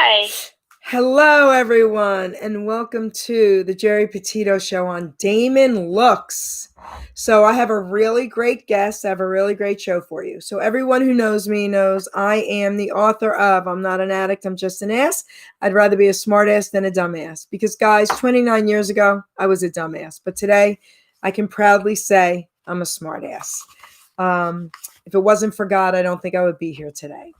Hi. Hello, everyone, and welcome to the Geri Petito Show on Damon Looks. So, I have a really great guest. I have a really great show for you. So, everyone who knows me knows I am the author of I'm Not an Addict, I'm Just an Ass. I'd rather be a smart ass than a dumbass. Because, guys, 29 years ago, I was a dumbass. But today, I can proudly say I'm a smart ass. If it wasn't for God, I don't think I would be here today.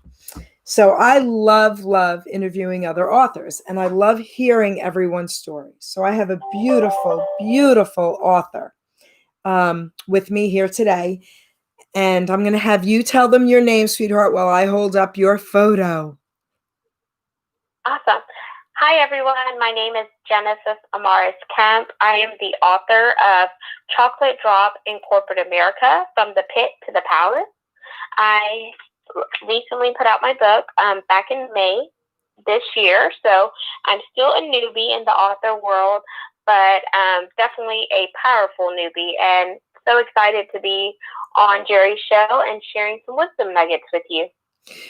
So I love interviewing other authors, and I love hearing everyone's stories. So I have a beautiful author with me here today, and I'm going to have you tell them your name, sweetheart, while I hold up your photo. Awesome. Hi, everyone. My name is Genesis Amaris Kemp. I am the author of Chocolate Drop in Corporate America, From the Pit to the Palace. I recently put out my book back in May this year, so I'm still a newbie in the author world, but definitely a powerful newbie, and so excited to be on Geri's show and sharing some wisdom nuggets with you.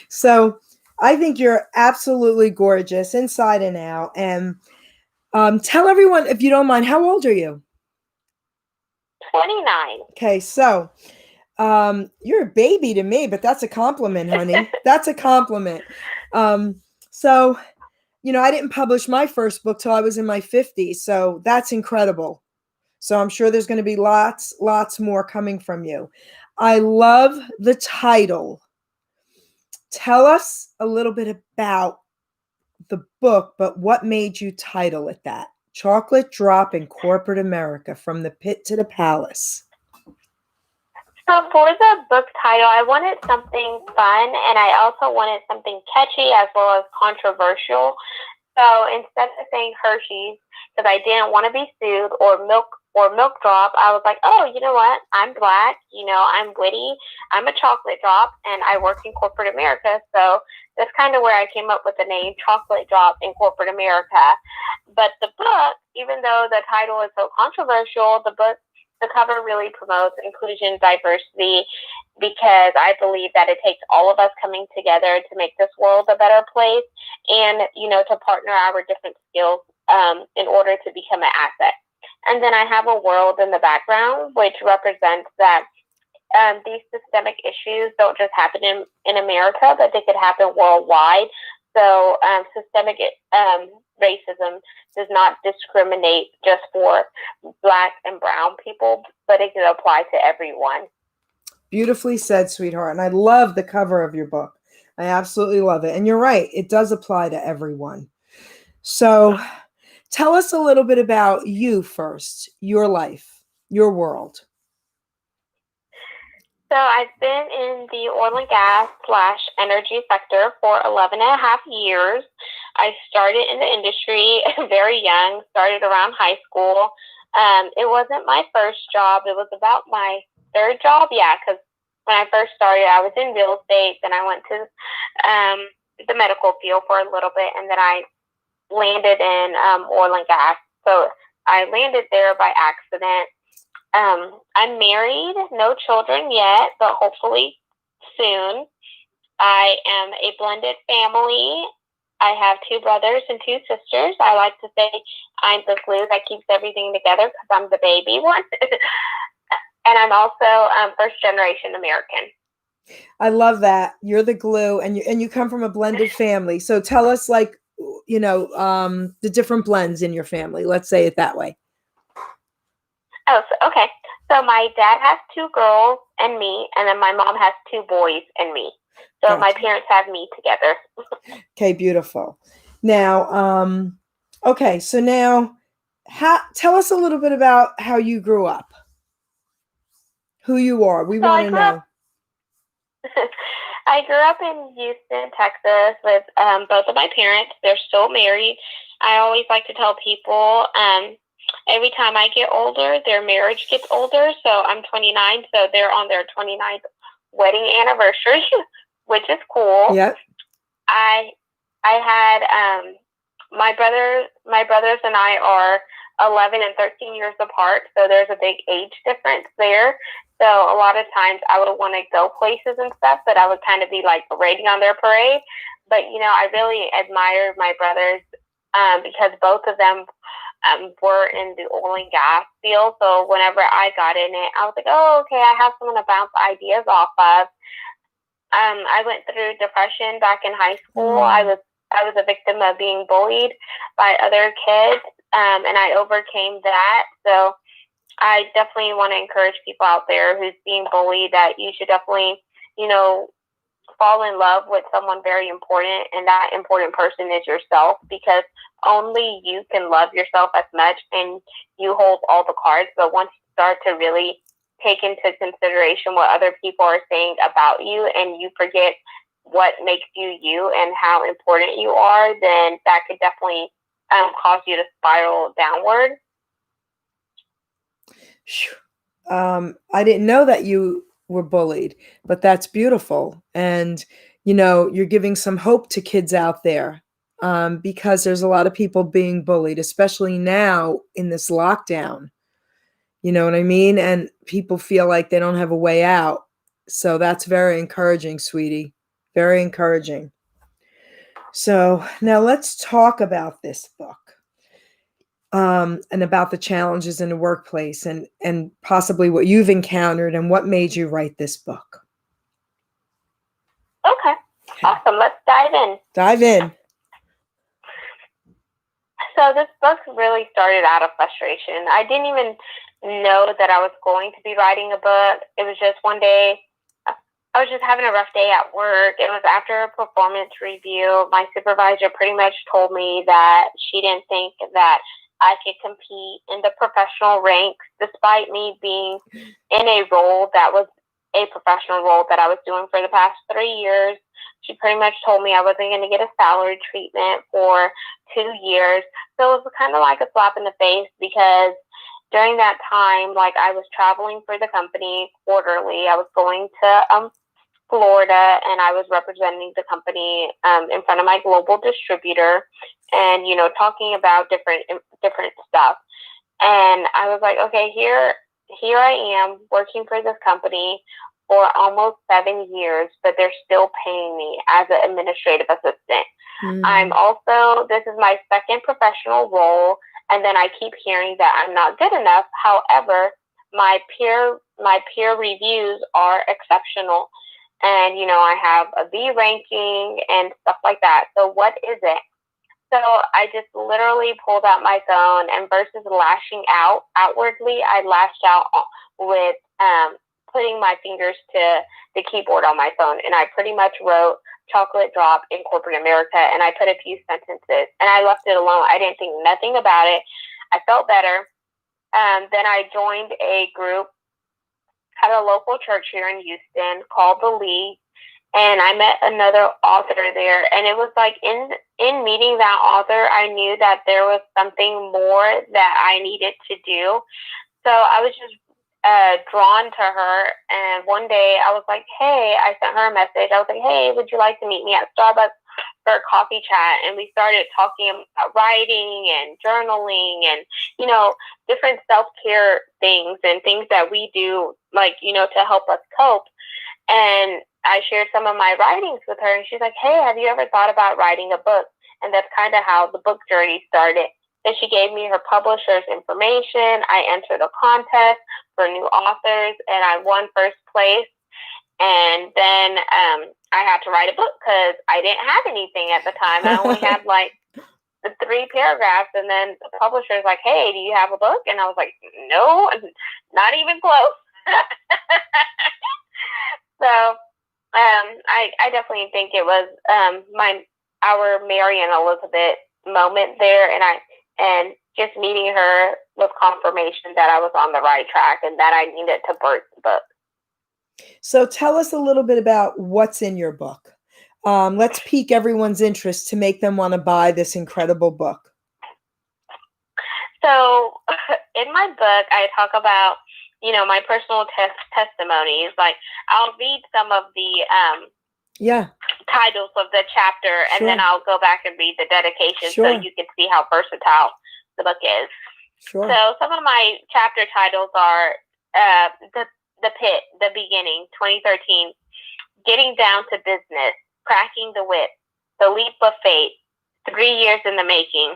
So I think you're absolutely gorgeous inside and out. And tell everyone, if you don't mind, how old are you? 29. Okay, so you're a baby to me, but that's a compliment, honey. That's a compliment. So, I didn't publish my first book till I was in my 50s, so that's incredible. So I'm sure there's going to be lots more coming from you. I love the title. Tell us a little bit about the book, but what made you title it that? Chocolate Drop in Corporate America, From the Pit to the Palace. So for the book title, I wanted something fun, and I also wanted something catchy as well as controversial. So instead of saying Hershey's, because I didn't want to be sued, or milk drop, I was like, oh, you know what? I'm Black, I'm witty, I'm a chocolate drop, and I work in corporate America. So that's kind of where I came up with the name Chocolate Drop in Corporate America. But the book, even though the title is so controversial, the cover really promotes inclusion, diversity, because I believe that it takes all of us coming together to make this world a better place, and to partner our different skills in order to become an asset. And then I have a world in the background which represents that these systemic issues don't just happen in America, but they could happen worldwide. So systemic racism does not discriminate just for Black and brown people, but it can apply to everyone. Beautifully said, sweetheart. And I love the cover of your book. I absolutely love it. And you're right, it does apply to everyone. So tell us a little bit about you first, your life, your world. So I've been in the oil and gas / energy sector for 11 and a half years. I started in the industry very young, started around high school. It wasn't my first job. It was about my third job. Yeah, because when I first started, I was in real estate. Then I went to the medical field for a little bit, and then I landed in oil and gas. So I landed there by accident. I'm married, no children yet, but hopefully soon. I am a blended family. I have 2 brothers and 2 sisters. I like to say I'm the glue that keeps everything together because I'm the baby one. And I'm also first generation American. I love that. You're the glue, and you come from a blended family. So tell us, the different blends in your family. Let's say it that way. Oh, okay. So my dad has 2 girls and me, and then my mom has 2 boys and me. So gotcha. My parents have me together. Okay, beautiful. Now, okay, so now, tell us a little bit about how you grew up. Who you are. We want to know. I grew up in Houston, Texas, with both of my parents. They're still married. I always like to tell people, every time I get older, their marriage gets older. So I'm 29, so they're on their 29th wedding anniversary, which is cool. Yep. I had my brothers and I are 11 and 13 years apart, so there's a big age difference there. So a lot of times I would want to go places and stuff, but I would kind of be like raiding on their parade. But, I really admire my brothers because both of them were in the oil and gas field. So whenever I got in it, I was like, oh, okay, I have someone to bounce ideas off of. I went through depression back in high school. I was a victim of being bullied by other kids, and I overcame that. So I definitely want to encourage people out there who's being bullied that you should definitely, fall in love with someone very important, and that important person is yourself, because only you can love yourself as much, and you hold all the cards. But once you start to really take into consideration what other people are saying about you, and you forget what makes you you and how important you are, then that could definitely cause you to spiral downward. I didn't know that you were bullied, but that's beautiful. And, you're giving some hope to kids out there, because there's a lot of people being bullied, especially now in this lockdown. You know what I mean? And people feel like they don't have a way out. So that's very encouraging, sweetie. Very encouraging. So now let's talk about this book. And about the challenges in the workplace, and possibly what you've encountered and what made you write this book. Okay. Awesome. Let's dive in. Dive in. So this book really started out of frustration. I didn't even know that I was going to be writing a book. It was just one day, I was just having a rough day at work. It was after a performance review. My supervisor pretty much told me that she didn't think that I could compete in the professional ranks, despite me being in a role that was a professional role that I was doing for the past 3 years. She pretty much told me I wasn't going to get a salary treatment for 2 years. So it was kind of like a slap in the face, because during that time, like, I was traveling for the company quarterly. I was going to Florida, and I was representing the company in front of my global distributor, and talking about different stuff. And I was like, okay, here I am working for this company for almost 7 years, but they're still paying me as an administrative assistant. This is my second professional role, and then I keep hearing that I'm not good enough. However, my peer reviews are exceptional. And, I have a B ranking and stuff like that. So what is it? So I just literally pulled out my phone, and versus lashing out outwardly, I lashed out with putting my fingers to the keyboard on my phone. And I pretty much wrote chocolate drop in corporate America, and I put a few sentences, and I left it alone. I didn't think nothing about it. I felt better. Then I joined a group at a local church here in Houston called The League, and I met another author there. And it was like in meeting that author, I knew that there was something more that I needed to do. So I was just drawn to her. And one day I was like, hey, I sent her a message. I was like, hey, would you like to meet me at Starbucks for a coffee chat? And we started talking about writing and journaling and, different self-care things and things that we do, like, to help us cope. And I shared some of my writings with her, and she's like, hey, have you ever thought about writing a book? And that's kind of how the book journey started. Then she gave me her publisher's information. I entered a contest for new authors, and I won first place. And then I had to write a book because I didn't have anything at the time. I only had like the 3 paragraphs, and then the publisher's like, hey, do you have a book? And I was like, no, not even close. So I definitely think it was our Mary and Elizabeth moment there, and just meeting her was confirmation that I was on the right track and that I needed to birth the book. So tell us a little bit about what's in your book. Let's pique everyone's interest to make them want to buy this incredible book. So in my book, I talk about, my personal testimonies. Like, I'll read some of the titles of the chapter, and then I'll go back and read the dedication so you can see how versatile the book is. Sure. So some of my chapter titles are The Pit, The Beginning, 2013, Getting Down to Business, Cracking the Whip, The Leap of Faith, 3 years in the Making,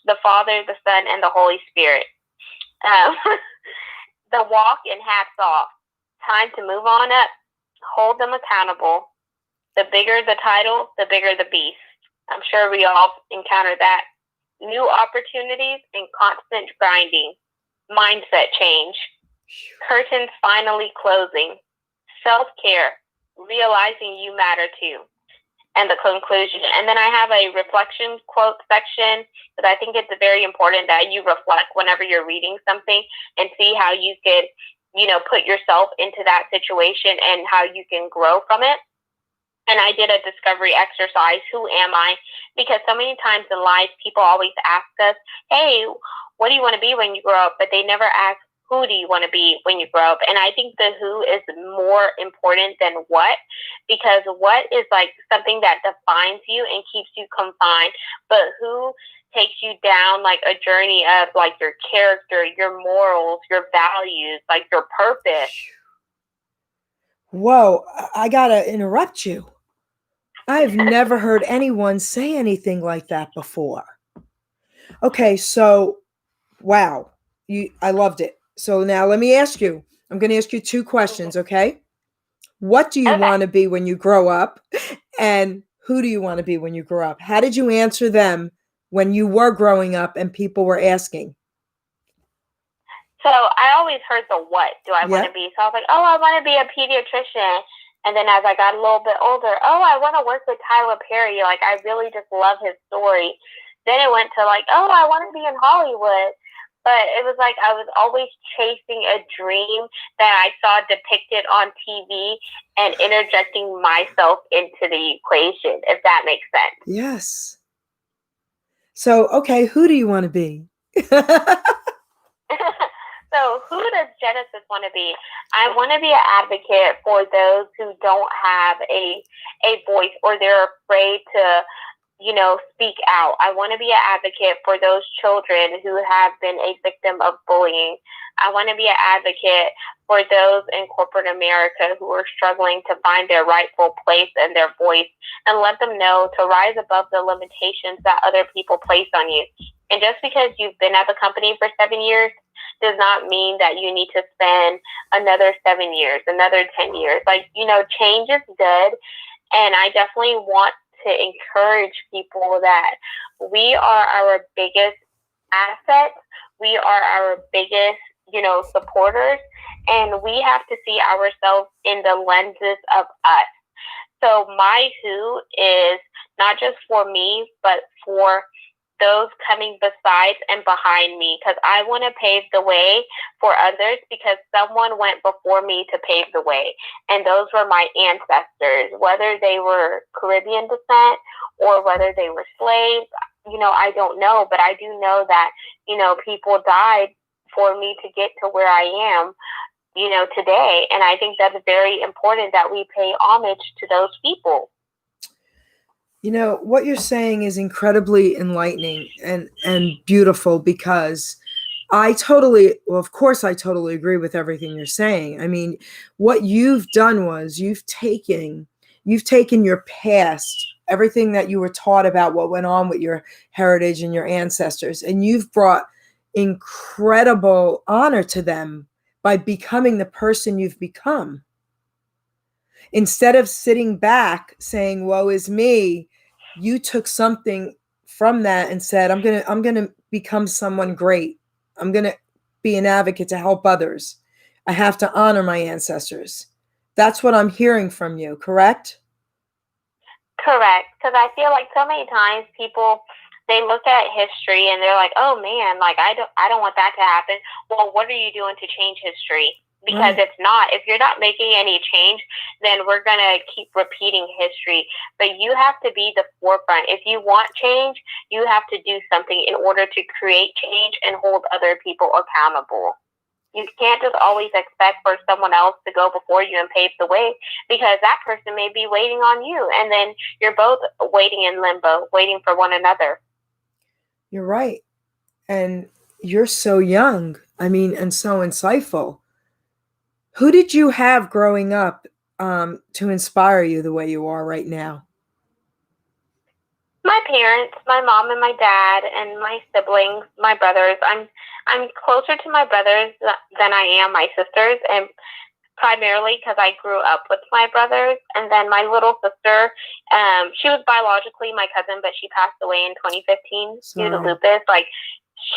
The Father, the Son, and the Holy Spirit. Um, the Walk and Hats Off, Time to Move On Up, Hold Them Accountable. The bigger the title, the bigger the beast. I'm sure we all encounter that. New Opportunities and Constant Grinding, Mindset Change, Curtains Finally Closing, Self-Care, Realizing You Matter Too, and the conclusion. And then I have a reflection quote section, but I think it's very important that you reflect whenever you're reading something and see how you could, put yourself into that situation and how you can grow from it. And I did a discovery exercise. Who am I? Because so many times in life, people always ask us, hey, what do you want to be when you grow up? But they never ask, who do you want to be when you grow up? And I think the who is more important than what, because what is like something that defines you and keeps you confined, but who takes you down like a journey of like your character, your morals, your values, like your purpose. Whoa, I gotta interrupt you. I've never heard anyone say anything like that before. Okay, so wow, I loved it. So now let me ask you. I'm going to ask you 2 questions, okay? What do you want to be when you grow up? And who do you want to be when you grow up? How did you answer them when you were growing up and people were asking? So I always heard the what do I want to be. So I was like, oh, I want to be a pediatrician. And then as I got a little bit older, oh, I want to work with Tyler Perry. Like, I really just love his story. Then it went to like, oh, I want to be in Hollywood. But it was like I was always chasing a dream that I saw depicted on TV and interjecting myself into the equation, if that makes sense. Yes. So, okay, who do you want to be? So who does Genesis want to be? I want to be an advocate for those who don't have a voice or they're afraid to speak out. I want to be an advocate for those children who have been a victim of bullying. I want to be an advocate for those in corporate America who are struggling to find their rightful place and their voice, and let them know to rise above the limitations that other people place on you. And just because you've been at the company for 7 years does not mean that you need to spend another 7 years, another 10 years. Like, change is good. And I definitely want to encourage people that we are our biggest asset. We are our biggest, supporters, and we have to see ourselves in the lenses of us. So my who is not just for me, but for those coming beside and behind me, because I want to pave the way for others because someone went before me to pave the way. And those were my ancestors, whether they were Caribbean descent or whether they were slaves, I don't know, but I do know that, people died for me to get to where I am, today. And I think that's very important that we pay homage to those people. What you're saying is incredibly enlightening and beautiful, because of course I totally agree with everything you're saying. I mean, what you've done was you've taken your past, everything that you were taught about what went on with your heritage and your ancestors, and you've brought incredible honor to them by becoming the person you've become. Instead of sitting back saying, woe is me, you took something from that and said, I'm going to become someone great. I'm going to be an advocate to help others. I have to honor my ancestors. That's what I'm hearing from you, correct? Correct. Because I feel like so many times people, they look at history and they're like, oh man, like I don't want that to happen. Well, what are you doing to change history? Because if you're not making any change, then we're going to keep repeating history. But you have to be the forefront. If you want change, you have to do something in order to create change and hold other people accountable. You can't just always expect for someone else to go before you and pave the way, because that person may be waiting on you. And then you're both waiting in limbo, waiting for one another. You're right. And you're so young. I mean, and so insightful. Who did you have growing up to inspire you the way you are right now? parents, my mom and my dad, and my siblings, my brothers. I'm closer to my brothers than I am my sisters, and primarily because I grew up with my brothers. And then my little sister, she was biologically my cousin, but she passed away in 2015 due to lupus. Like,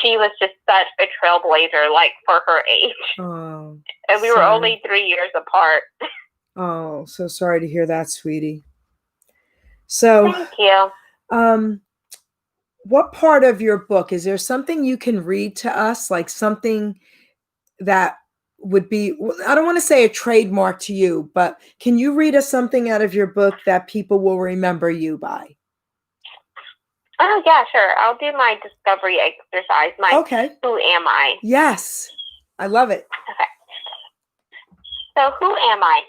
she was just such a trailblazer, like, for her age. Oh, and we were only 3 years apart. Oh, so sorry to hear that, sweetie. So, thank you. What part of your book, is there something you can read to us, like something that would be, I don't want to say a trademark to you, but can you read us something out of your book that people will remember you by? Oh, yeah, sure. I'll do my discovery exercise. Okay. Who am I? Yes. I love it. Okay. So, who am I?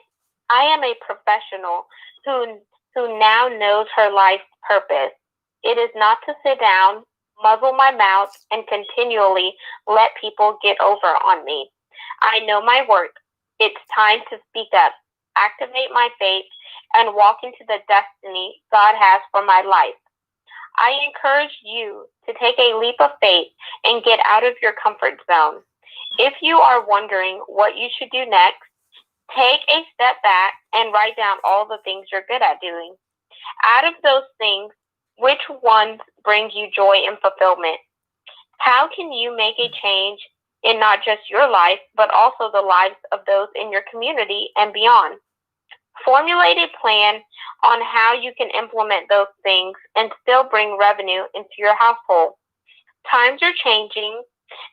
I am a professional who now knows her life's purpose. It is not to sit down, muzzle my mouth, and continually let people get over on me. I know my work. It's time to speak up, activate my faith, and walk into the destiny God has for my life. I encourage you to take a leap of faith and get out of your comfort zone. If you are wondering what you should do next, take a step back and write down all the things you're good at doing. Out of those things, which ones bring you joy and fulfillment? How can you make a change in not just your life, but also the lives of those in your community and beyond? Formulate a plan on how you can implement those things and still bring revenue into your household. Times are changing,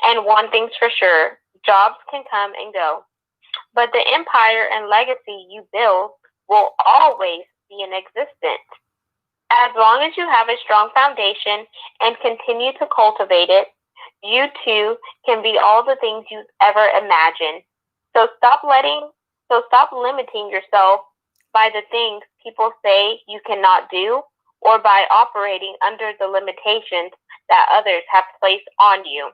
and one thing's for sure, jobs can come and go. But the empire and legacy you build will always be in existence. As long as you have a strong foundation and continue to cultivate it, you too can be all the things you've ever imagined. So stop limiting yourself by the things people say you cannot do, or by operating under the limitations that others have placed on you.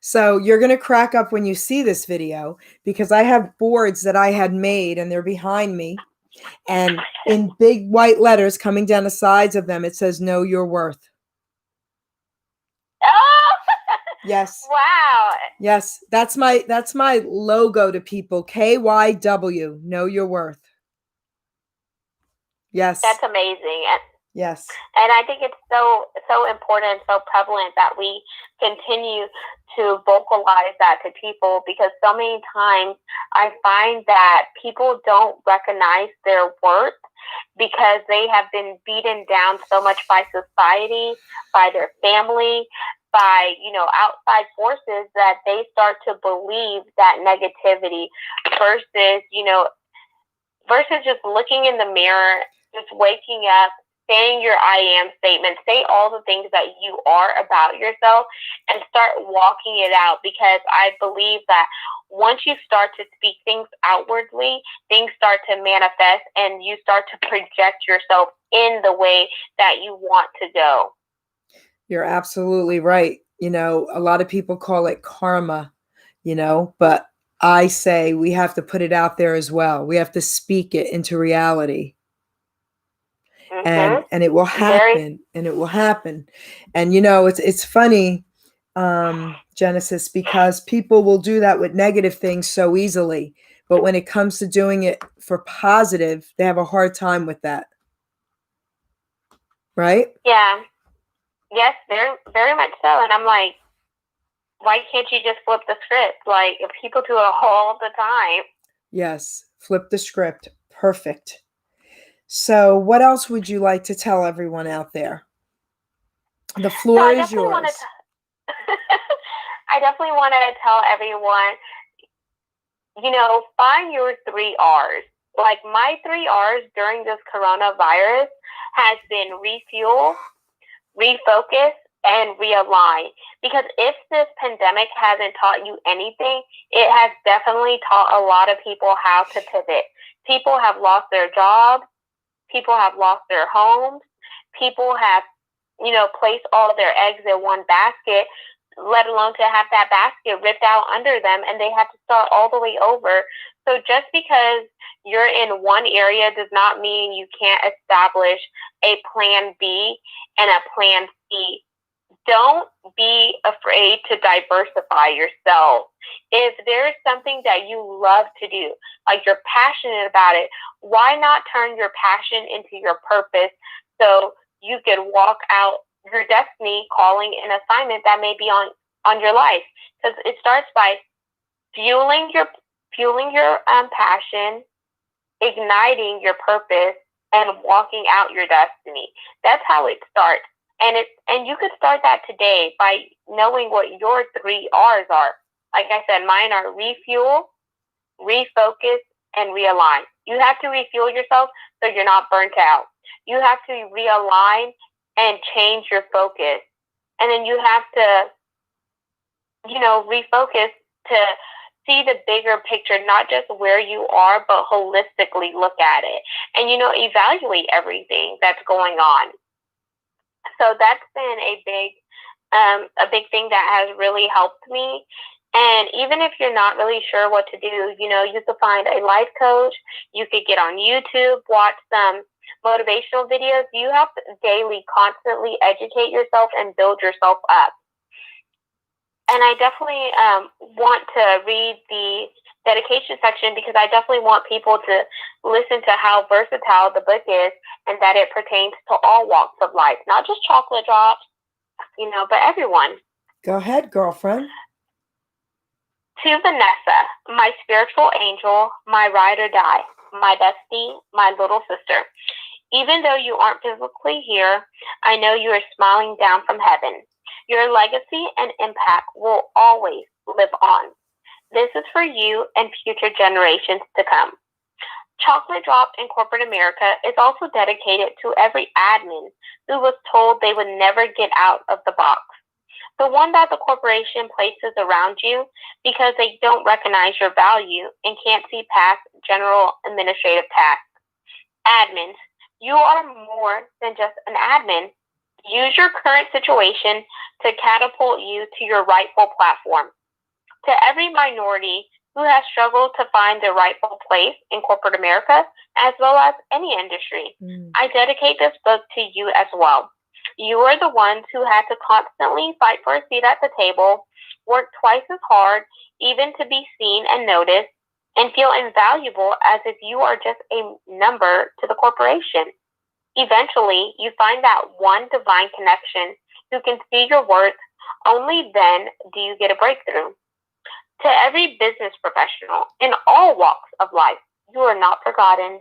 So you're going to crack up when you see this video, because I have boards that I had made and they're behind me. And in big white letters coming down the sides of them, it says, "Know your worth." Oh! Yes. Wow. Yes. That's my logo to people. KYW. Know your worth. Yes. That's amazing. Yes. And I think it's so important, so prevalent that we continue to vocalize that to people, because so many times I find that people don't recognize their worth because they have been beaten down so much by society, by their family, by, outside forces, that they start to believe that negativity versus, versus just looking in the mirror, just waking up, saying your I am statement, say all the things that you are about yourself, and start walking it out. Because I believe that once you start to speak things outwardly, things start to manifest, and you start to project yourself in the way that you want to go. You're absolutely right. A lot of people call it karma, but I say we have to put it out there as well. We have to speak it into reality. Mm-hmm. And it will happen, and it will happen. And it's funny, Genesis, because people will do that with negative things so easily, but when it comes to doing it for positive, they have a hard time with that, right? Yeah. Yes, very, very much so. And I'm like, why can't you just flip the script? Like, if people do it all the time. Yes, flip the script. Perfect. So what else would you like to tell everyone out there? The floor is yours. I definitely want to tell everyone, find your 3 R's. Like, my 3 R's during this coronavirus has been refuel, refocus, and realign. Because if this pandemic hasn't taught you anything, it has definitely taught a lot of people how to pivot. People have lost their jobs. People have lost their homes. People have, placed all their eggs in one basket, let alone to have that basket ripped out under them, and they have to start all the way over. So just because you're in one area does not mean you can't establish a plan B and a plan C. Don't be afraid to diversify yourself. If there's something that you love to do, like you're passionate about it, why not turn your passion into your purpose so you can walk out your destiny, calling, an assignment that may be on your life? Because it starts by fueling your passion, igniting your purpose, and walking out your destiny. That's how it starts. And you could start that today by knowing what your 3 R's are. Like I said, mine are refuel, refocus, and realign. You have to refuel yourself so you're not burnt out. You have to realign and change your focus. And then you have to, refocus to see the bigger picture, not just where you are, but holistically look at it. And, evaluate everything that's going on. So that's been a big thing that has really helped me. And even if you're not really sure what to do, you could find a life coach. You could get on YouTube, watch some motivational videos. You have to daily, constantly educate yourself and build yourself up. And I definitely want to read the dedication section because I definitely want people to listen to how versatile the book is and that it pertains to all walks of life, not just chocolate drops, but everyone. Go ahead, girlfriend. To Vanessa, my spiritual angel, my ride or die, my bestie, my little sister. Even though you aren't physically here, I know you are smiling down from heaven. Your legacy and impact will always live on. This is for you and future generations to come. Chocolate Drop in Corporate America is also dedicated to every admin who was told they would never get out of the box. The one that the corporation places around you because they don't recognize your value and can't see past general administrative tasks. Admins, you are more than just an admin. Use your current situation to catapult you to your rightful platform. To every minority who has struggled to find their rightful place in corporate America, as well as any industry, I dedicate this book to you as well. You are the ones who had to constantly fight for a seat at the table, work twice as hard, even to be seen and noticed, and feel invaluable as if you are just a number to the corporation. Eventually, you find that one divine connection who can see your worth. Only then do you get a breakthrough. To every business professional in all walks of life, you are not forgotten.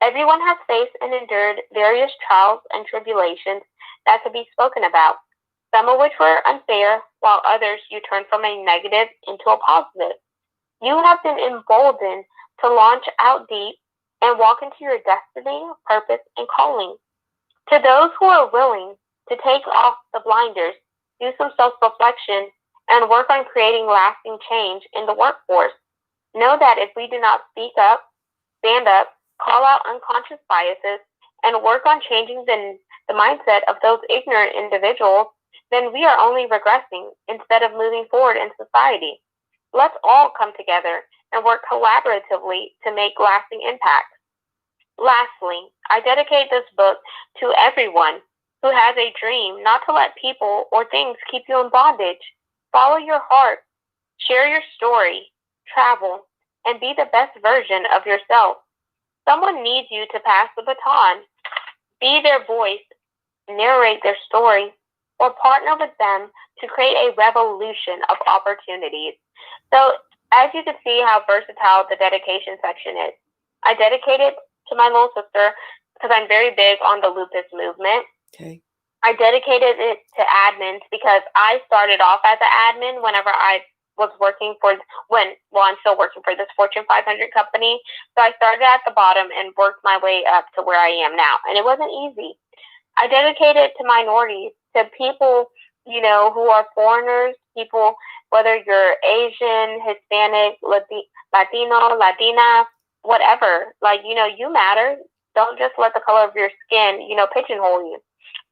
Everyone has faced and endured various trials and tribulations that could be spoken about, some of which were unfair, while others you turned from a negative into a positive. You have been emboldened to launch out deep and walk into your destiny, purpose, and calling. To those who are willing to take off the blinders, do some self-reflection, and work on creating lasting change in the workforce, know that if we do not speak up, stand up, call out unconscious biases, and work on changing the mindset of those ignorant individuals, then we are only regressing instead of moving forward in society. Let's all come together and work collaboratively to make lasting impact. Lastly, I dedicate this book to everyone who has a dream not to let people or things keep you in bondage. Follow your heart, share your story, travel, and be the best version of yourself. Someone needs you to pass the baton. Be their voice, narrate their story, or partner with them to create a revolution of opportunities. So, as you can see how versatile the dedication section is, I dedicate it to my little sister because I'm very big on the lupus movement. Okay. I dedicated it to admins because I started off as an admin whenever I was working for, I'm still working for this Fortune 500 company. So I started at the bottom and worked my way up to where I am now. And it wasn't easy. I dedicate it to minorities, to people, who are foreigners, people, whether you're Asian, Hispanic, Latino, Latina, whatever. You matter. Don't just let the color of your skin, pigeonhole you.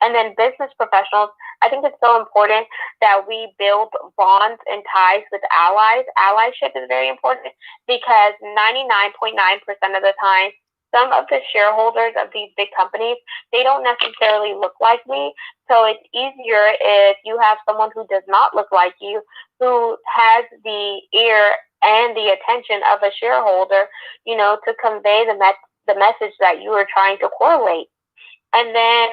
And then business professionals, I think it's so important that we build bonds and ties with allies. Allyship is very important because 99.9% of the time, some of the shareholders of these big companies, they don't necessarily look like me. So it's easier if you have someone who does not look like you, who has the ear and the attention of a shareholder, to convey the message that you are trying to correlate. And then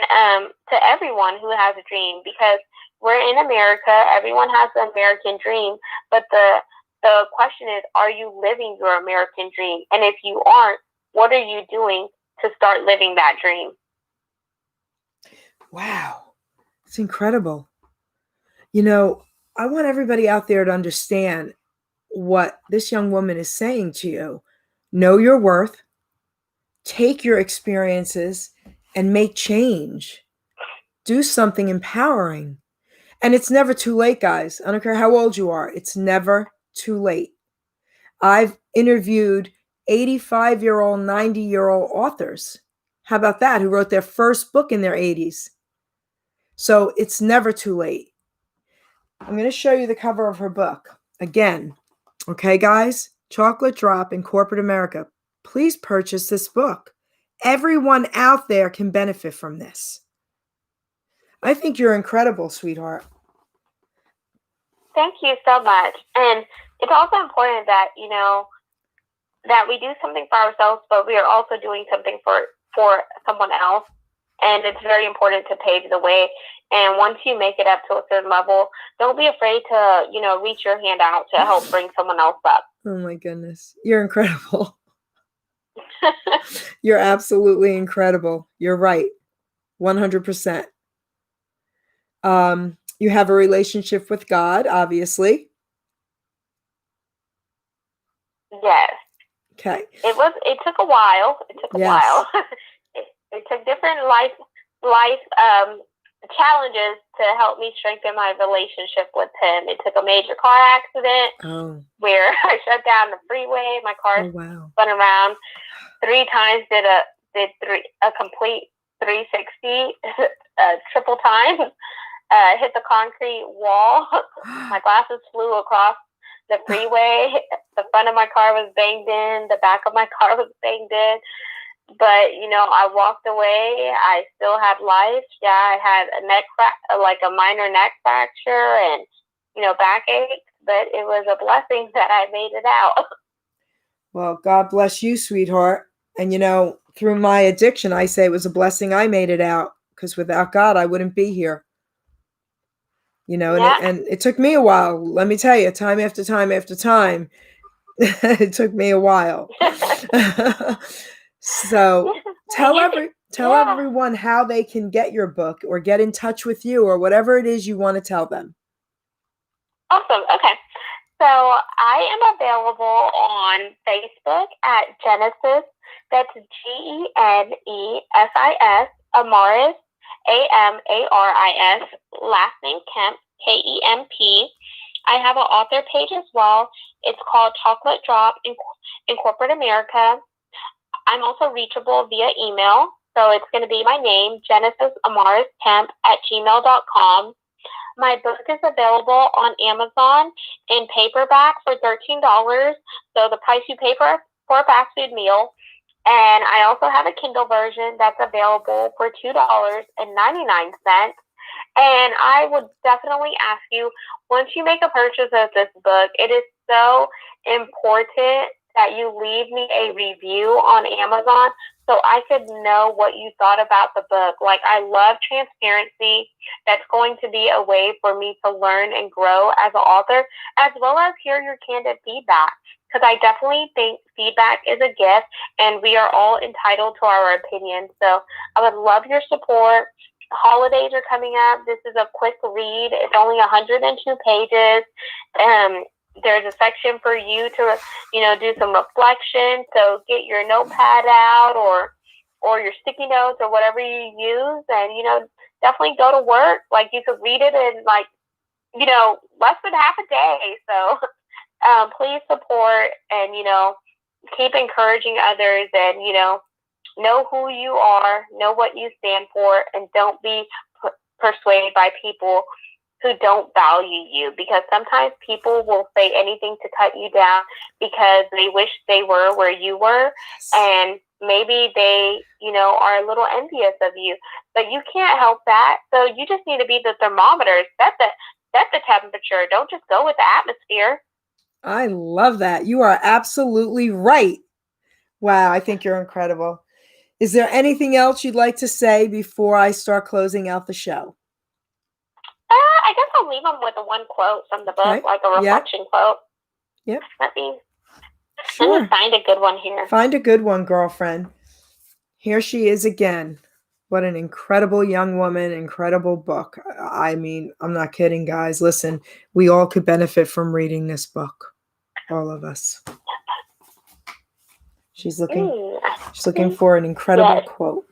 to everyone who has a dream, because we're in America, everyone has the American dream, but the question is, are you living your American dream? And if you aren't, what are you doing to start living that dream? Wow. It's incredible. I want everybody out there to understand what this young woman is saying to you. Know your worth, take your experiences, and make change. Do something empowering. And it's never too late, guys. I don't care how old you are. It's never too late. I've interviewed 85-year-old, 90-year-old authors. How about that? Who wrote their first book in their 80s. So it's never too late. I'm going to show you the cover of her book. Again, okay, guys? Chocolate Drop in Corporate America. Please purchase this book. Everyone out there can benefit from this. I think you're incredible, sweetheart. Thank you so much. And it's also important that, that we do something for ourselves, but we are also doing something for someone else. And it's very important to pave the way. And once you make it up to a certain level, don't be afraid to, reach your hand out to help bring someone else up. Oh my goodness. You're incredible. You're absolutely incredible. You're right. 100%. You have a relationship with God, obviously. Yes. Okay. It took a while. It took a while. It took different life challenges to help me strengthen my relationship with him. It took a major car accident where I shut down the freeway. My car spun around 3 times, did a complete 360, triple time. Hit the concrete wall. My glasses flew across the freeway. The front of my car was banged in. The back of my car was banged in. But, I walked away. I still had life. Yeah, I had a minor neck fracture and, backache. But it was a blessing that I made it out. Well, God bless you, sweetheart. And, through my addiction, I say it was a blessing I made it out. Because without God, I wouldn't be here. And it took me a while. Let me tell you, time after time after time, it took me a while. So tell everyone how they can get your book or get in touch with you or whatever it is you want to tell them. Awesome. Okay. So I am available on Facebook at Genesis. That's Genesis, Amaris, Amaris, last name Kemp, Kemp. I have an author page as well. It's called Chocolate Drop in Corporate America. I'm also reachable via email. So it's going to be my name, genesisamarisKemp@gmail.com. My book is available on Amazon in paperback for $13. So the price you pay for a fast food meal. And I also have a Kindle version that's available for $2.99. And I would definitely ask you, once you make a purchase of this book, it is so important that you leave me a review on Amazon so I could know what you thought about the book. Like, I love transparency. That's going to be a way for me to learn and grow as an author, as well as hear your candid feedback. Because I definitely think feedback is a gift, and we are all entitled to our opinions. So I would love your support. Holidays are coming up. This is a quick read. It's only 102 pages. There's a section for you to, do some reflection. So get your notepad out or your sticky notes or whatever you use, and definitely go to work. Like, you could read it in less than half a day. So please support and keep encouraging others, and know who you are, know what you stand for, and don't be persuaded by people who don't value you, because sometimes people will say anything to cut you down because they wish they were where you were, and maybe they, are a little envious of you, but you can't help that. So you just need to be the thermometer. Set the temperature. Don't just go with the atmosphere. I love that. You are absolutely right. Wow, I think you're incredible. Is there anything else you'd like to say before I start closing out the show? I guess I'll leave them with one quote from the book, Okay. like a reflection quote. Yep. Let me Sure. find a good one here. Find a good one, girlfriend. Here she is again. What an incredible young woman, incredible book. I mean, I'm not kidding, guys. Listen, we all could benefit from reading this book. All of us. She's looking for an incredible quote.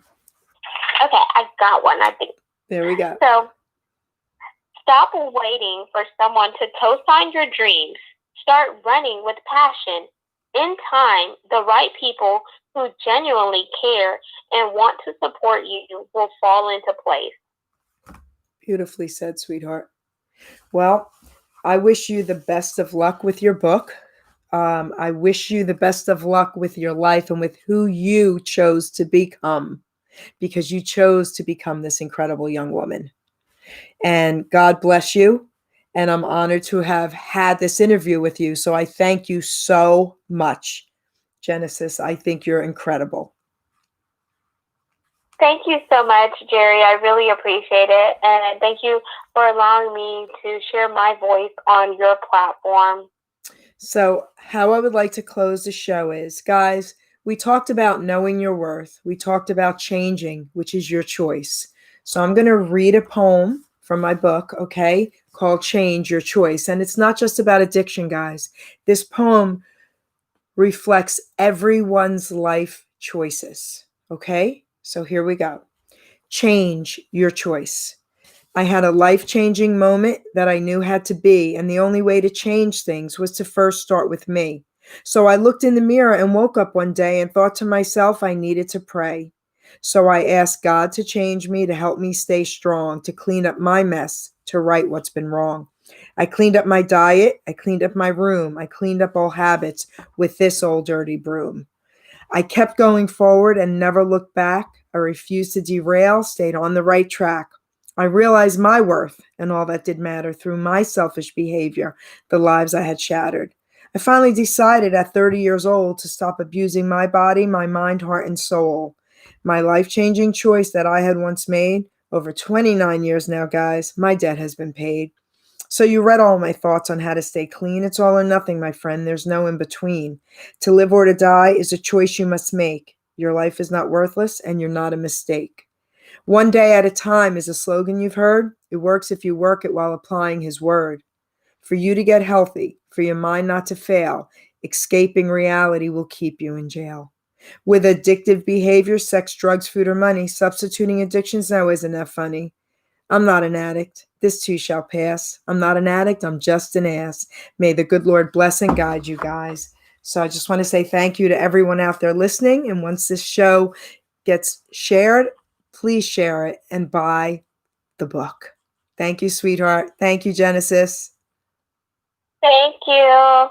Okay, I got one, I think. There we go. So, stop waiting for someone to co-sign your dreams. Start running with passion. In time, the right people who genuinely care and want to support you will fall into place. Beautifully said, sweetheart. Well, I wish you the best of luck with your book. I wish you the best of luck with your life and with who you chose to become, because you chose to become this incredible young woman. And God bless you. And I'm honored to have had this interview with you. So I thank you so much, Genesis. I think you're incredible. Thank you so much, Geri. I really appreciate it. And thank you for allowing me to share my voice on your platform. So how I would like to close the show is, guys, we talked about knowing your worth. We talked about changing, which is your choice. So I'm going to read a poem from my book, okay, called Change Your Choice. And it's not just about addiction, guys. This poem reflects everyone's life choices, okay? So here we go. Change your choice. I had a life-changing moment that I knew had to be, and the only way to change things was to first start with me. So I looked in the mirror and woke up one day and thought to myself I needed to pray. So I asked God to change me, to help me stay strong, to clean up my mess, to right what's been wrong. I cleaned up my diet. I cleaned up my room. I cleaned up all habits with this old dirty broom. I kept going forward and never looked back. I refused to derail, stayed on the right track. I realized my worth and all that did matter through my selfish behavior, the lives I had shattered. I finally decided at 30 years old to stop abusing my body, my mind, heart, and soul. My life-changing choice that I had once made, over 29 years now, guys, my debt has been paid. So you read all my thoughts on how to stay clean. It's all or nothing, my friend. There's no in between. To live or to die is a choice you must make. Your life is not worthless and you're not a mistake. One day at a time is a slogan you've heard. It works if you work it while applying his word. For you to get healthy, for your mind not to fail, escaping reality will keep you in jail. With addictive behavior, sex, drugs, food, or money, substituting addictions now isn't that funny. I'm not an addict. This too shall pass. I'm not an addict. I'm just an ass. May the good Lord bless and guide you guys. So I just want to say thank you to everyone out there listening. And once this show gets shared, please share it and buy the book. Thank you, sweetheart. Thank you, Genesis. Thank you.